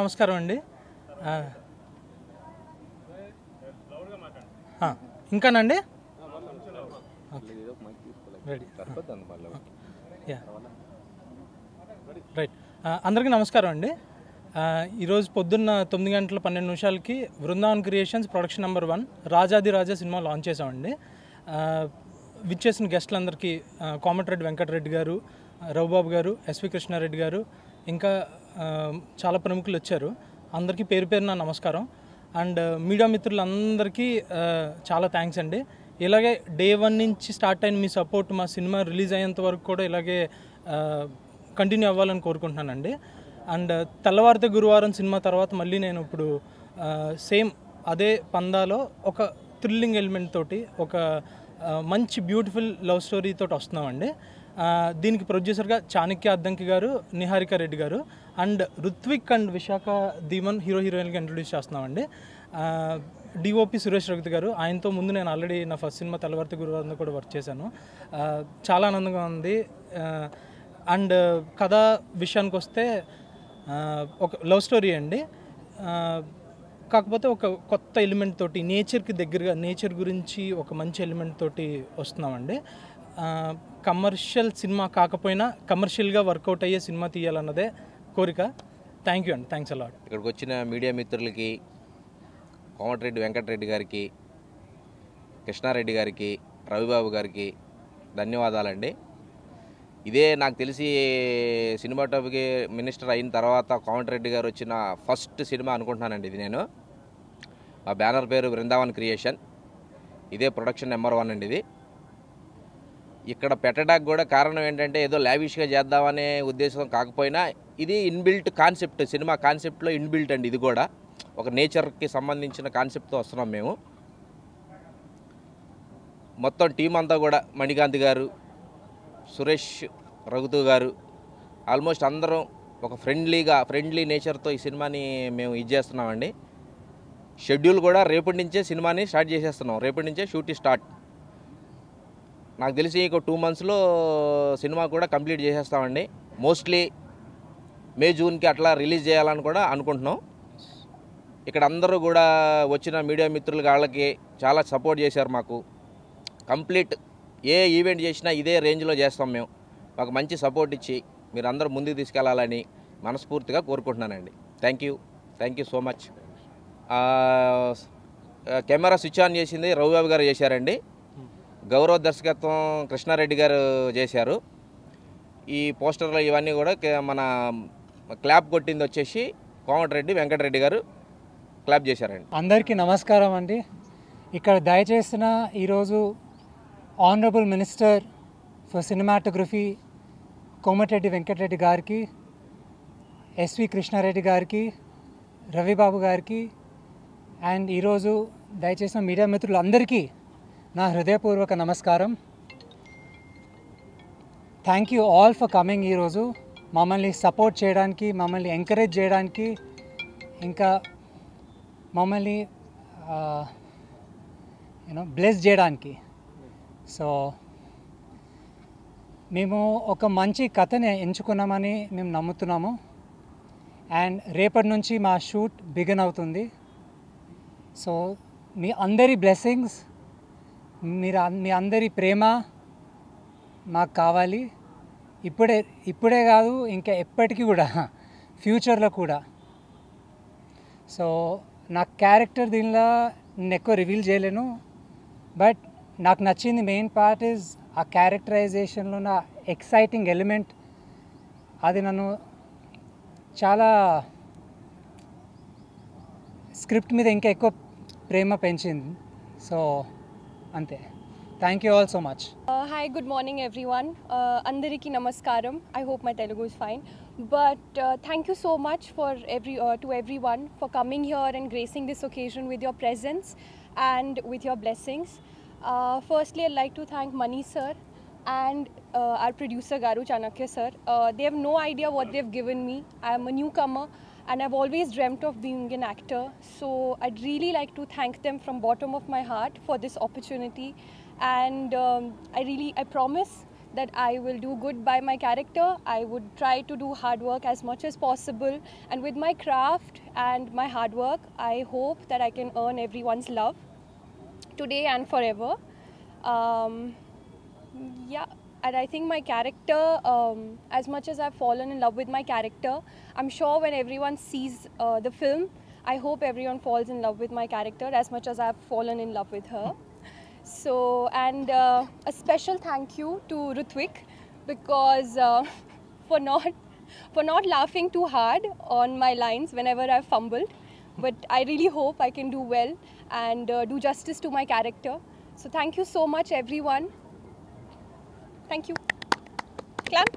నమస్కారం అండి. ఇంకానండి రైట్. అందరికీ నమస్కారం అండి. ఈరోజు పొద్దున్న 9:12 Brindavan creations production number 1 Rajadhiraja సినిమా లాంచ్ చేసామండి. విచ్చేసిన గెస్టులందరికీ కోమటిరెడ్డి వెంకటరెడ్డి గారు, రవిబాబు గారు, ఎస్వి కృష్ణారెడ్డి గారు, ఇంకా చాలా ప్రముఖులు వచ్చారు. అందరికీ పేరు పేరున నమస్కారం. అండ్ మీడియా మిత్రులందరికీ చాలా థ్యాంక్స్ అండి. ఇలాగే డే 1 నుంచి స్టార్ట్ అయిన మీ సపోర్ట్ మా సినిమా రిలీజ్ అయ్యేంత వరకు కూడా ఇలాగే కంటిన్యూ అవ్వాలని కోరుకుంటున్నానండి. అండ్ తెల్లవారితే గురువారం సినిమా తర్వాత మళ్ళీ నేను ఇప్పుడు సేమ్ అదే పందాలో ఒక థ్రిల్లింగ్ ఎలిమెంట్ తోటి ఒక మంచి బ్యూటిఫుల్ లవ్ స్టోరీ తోటి వస్తున్నామండి. దీనికి ప్రొడ్యూసర్గా చాణక్య అద్దంకి గారు, నిహారిక రెడ్డి గారు అండ్ రుత్విక్ అండ్ విశాఖ ధీమన్ హీరోయిన్గా ఇంట్రొడ్యూస్ చేస్తున్నామండి. డిఓపి సురేష్ రఘుత్ గారు, ఆయనతో ముందు నేను ఆల్రెడీ నా ఫస్ట్ సినిమా తెల్లవారితే గురువారంలో కూడా వర్క్ చేశాను. చాలా ఆనందంగా ఉంది. అండ్ కథ విషయానికి వస్తే ఒక లవ్ స్టోరీ అండి. కాకపోతే ఒక కొత్త ఎలిమెంట్ తోటి నేచర్కి దగ్గరగా, నేచర్ గురించి ఒక మంచి ఎలిమెంట్ తోటి వస్తున్నామండి. కమర్షియల్ సినిమా కాకపోయినా కమర్షియల్గా వర్కౌట్ అయ్యే సినిమా తీయాలన్నదే కోరిక. థ్యాంక్ యూ అండి. Thanks a lot. ఇక్కడికి వచ్చిన మీడియా మిత్రులకి, కోమటిరెడ్డి వెంకటరెడ్డి గారికి, కృష్ణారెడ్డి గారికి, రవిబాబు గారికి ధన్యవాదాలండి. ఇదే నాకు తెలిసి సినిమాటోగ్రఫీ మినిస్టర్ అయిన తర్వాత కోమటిరెడ్డి గారు వచ్చిన ఫస్ట్ సినిమా అనుకుంటున్నానండి ఇది. నేను మా బ్యానర్ పేరు బృందావన్ క్రియేషన్, ఇదే ప్రొడక్షన్ నెంబర్ 1 అండి. ఇది ఇక్కడ పెట్టడానికి కూడా కారణం ఏంటంటే ఏదో లావిష్గా చేద్దామనే ఉద్దేశం కాకపోయినా ఇది ఇన్బిల్ట్ కాన్సెప్ట్, సినిమా కాన్సెప్ట్లో ఇన్బిల్ట్ అండి. ఇది కూడా ఒక నేచర్కి సంబంధించిన కాన్సెప్ట్తో వస్తున్నాం మేము. మొత్తం టీం అంతా కూడా మణికాంత్ గారు, సురేష్ రఘుతు గారు, ఆల్మోస్ట్ అందరం ఒక ఫ్రెండ్లీ నేచర్తో ఈ సినిమాని మేము ఇది చేస్తున్నామండి. షెడ్యూల్ కూడా రేపటి నుంచే సినిమాని స్టార్ట్ చేసేస్తున్నాం. రేపటి నుంచే షూటింగ్ స్టార్ట్. నాకు తెలిసి ఒక 2 monthsలో సినిమా కూడా కంప్లీట్ చేసేస్తామండి. మోస్ట్లీ మే జూన్కి అట్లా రిలీజ్ చేయాలని కూడా అనుకుంటున్నాం. ఇక్కడ అందరూ కూడా వచ్చిన మీడియా మిత్రులు వాళ్ళకి చాలా సపోర్ట్ చేశారు మాకు. కంప్లీట్ ఏ ఈవెంట్ చేసినా ఇదే రేంజ్లో చేస్తాం మేము. మాకు మంచి సపోర్ట్ ఇచ్చి మీరు అందరూ ముందుకు తీసుకెళ్లాలని మనస్ఫూర్తిగా కోరుకుంటున్నానండి. Thank you so much. Camera switch on చేసింది రవిబాబు గారు చేశారండి. గౌరవ దర్శకత్వం కృష్ణారెడ్డి గారు చేశారు. ఈ పోస్టర్లు ఇవన్నీ కూడా మన క్లాప్ కొట్టింది వచ్చేసి కోమటిరెడ్డి వెంకటరెడ్డి గారు క్లాప్ చేశారండి. అందరికీ నమస్కారం అండి. ఇక్కడ దయచేసిన ఈరోజు honourable minister for cinematography Komatireddy Venkatreddy గారికి, ఎస్వి కృష్ణారెడ్డి గారికి, రవిబాబు గారికి అండ్ ఈరోజు దయచేసిన మీడియా మిత్రులందరికీ నా హృదయపూర్వక నమస్కారం. Thank you all for coming. ఈరోజు మమ్మల్ని సపోర్ట్ చేయడానికి, మమ్మల్ని ఎంకరేజ్ చేయడానికి, ఇంకా మమ్మల్ని బ్లెస్ చేయడానికి. సో మేము ఒక మంచి కథని ఎంచుకున్నామని మేము నమ్ముతున్నాము. అండ్ రేపటి నుంచి మా షూట్ బిగిన్ అవుతుంది. సో మీ అందరి బ్లెస్సింగ్స్, మీ అందరి ప్రేమ మాకు కావాలి. ఇప్పుడే కాదు, ఇంకా ఎప్పటికీ కూడా, ఫ్యూచర్లో కూడా. సో నా క్యారెక్టర్ దీనిలో నేను ఎక్కువ రివీల్ చేయలేను. బట్ నాకు నచ్చింది మెయిన్ పార్ట్ ఈజ్ ఆ క్యారెక్టరైజేషన్లో నా ఎక్సైటింగ్ ఎలిమెంట్. అది నన్ను చాలా స్క్రిప్ట్ మీద ఇంకా ఎక్కువ ప్రేమ పెంచింది. సో అంతే. Thank you all so much. Hi, good morning everyone. Andariki namaskaram. I hope my Telugu is fine. But thank you so much for to everyone for coming here and gracing this occasion with your presence and with your blessings. Firstly, I'd like to thank Mani sir and our producer Garu Chanakya sir. They have no idea what they've given me. I am a newcomer and I've always dreamt of being an actor. So I'd really like to thank them from bottom of my heart for this opportunity. And I promise that I will do good by my character. I would try to do hard work as much as possible, and with my craft and my hard work, I hope that I can earn everyone's love today and forever. Yeah, and I think my character, as much as I've fallen in love with my character, I'm sure when everyone sees the film, I hope everyone falls in love with my character as much as I've fallen in love with her. So, and a special thank you to Ritwik, because for not laughing too hard on my lines whenever I've fumbled. But I really hope I can do well and do justice to my character. So thank you so much, everyone. Thank you. Clap.